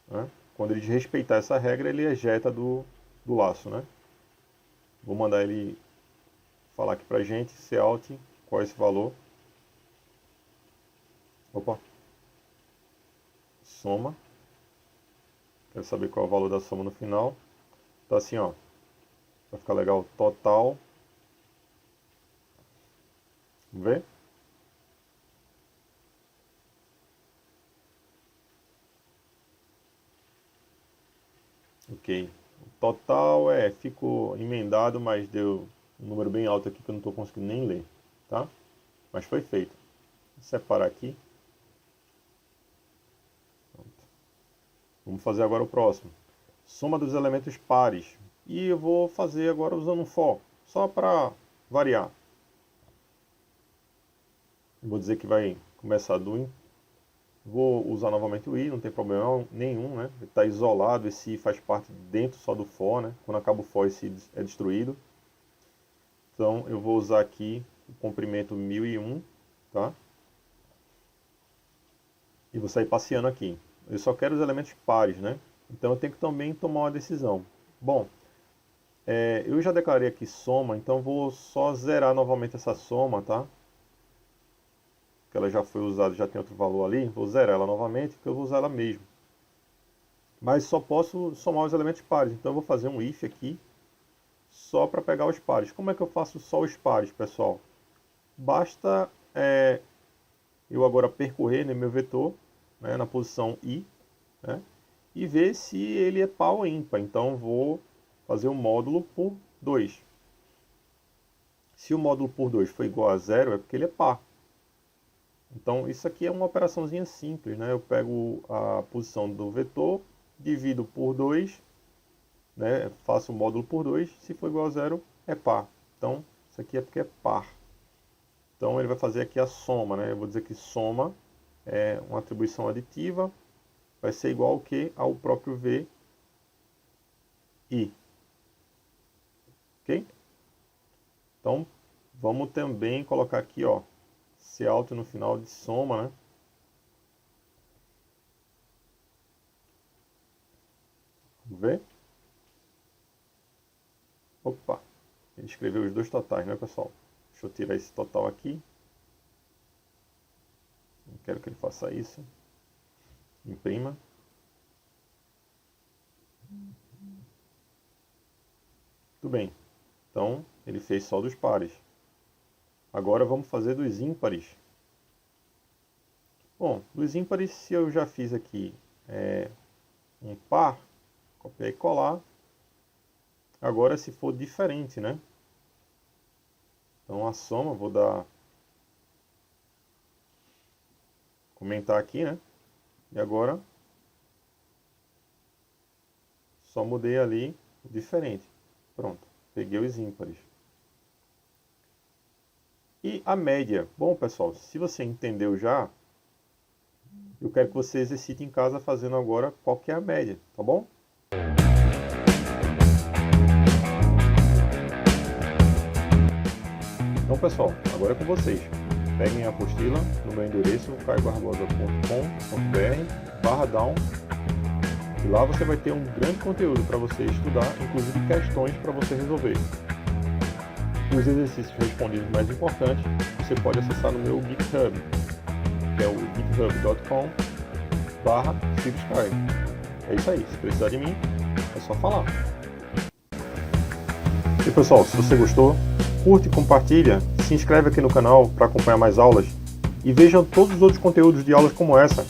Né? Quando ele desrespeitar essa regra, ele ejeta do laço. Né? Vou mandar ele falar aqui pra gente, cout, qual é esse valor. Opa. Soma. Quero saber qual é o valor da soma no final. Tá assim, ó. Vai ficar legal. Total. Vamos ver? Ok. O total ficou emendado, mas deu um número bem alto aqui que eu não estou conseguindo nem ler. Tá? Mas foi feito. Vou separar aqui. Vamos fazer agora o próximo. Soma dos elementos pares. E eu vou fazer agora usando um for, só para variar. Vou dizer que vai começar do in. Vou usar novamente o i, não tem problema nenhum, né? Ele está isolado, esse i faz parte dentro só do for, né? Quando acaba o for, esse i é destruído. Então eu vou usar aqui o comprimento 1001, tá? e vou sair passeando aqui. Eu só quero os elementos pares, né? Então eu tenho que também tomar uma decisão. Bom, eu já declarei aqui soma, então vou só zerar novamente essa soma, tá? Que ela já foi usada, já tem outro valor ali. Vou zerar ela novamente, porque eu vou usar ela mesmo. Mas só posso somar os elementos pares, então eu vou fazer um if aqui, só para pegar os pares. Como é que eu faço só os pares, pessoal? Basta eu agora percorrer, né, meu vetor, né, na posição I, né, e ver se ele é par ou ímpar. Então vou fazer o módulo por 2. Se o módulo por 2 for igual a 0, é porque ele é par. Então isso aqui é uma operaçãozinha simples, né? Eu pego a posição do vetor, divido por 2, né, faço o módulo por 2, se for igual a 0, é par. Então isso aqui é porque é par. Então ele vai fazer aqui a soma, né? Eu vou dizer que soma é uma atribuição aditiva, vai ser igual ao que? Ao próprio VI. Ok? Então vamos também colocar aqui, ó, Cout no final de soma, né? Vamos ver? Opa! Ele escreveu os dois totais, né, pessoal? Deixa eu tirar esse total aqui. Não quero que ele faça isso. Imprima. Tudo bem. Então, ele fez só dos pares. Agora vamos fazer dos ímpares. Bom, dos ímpares, se eu já fiz aqui um par, copiar e colar. Agora, se for diferente, né? Então, a soma, vou dar... comentar aqui, né? E agora, só mudei ali o diferente. Pronto, peguei os ímpares. E a média? Bom, pessoal, se você entendeu já, eu quero que você exercite em casa fazendo agora qual que é a média, tá bom? Então, pessoal, agora é com vocês. Peguem a apostila no meu endereço caiobarbosa.com.br/down e lá você vai ter um grande conteúdo para você estudar, inclusive questões para você resolver. Os exercícios respondidos mais importantes você pode acessar no meu GitHub, que é o github.com/phillipsky. É isso aí, se precisar de mim, é só falar. E pessoal, se você gostou, curte e compartilha, se inscreve aqui no canal para acompanhar mais aulas e vejam todos os outros conteúdos de aulas como essa.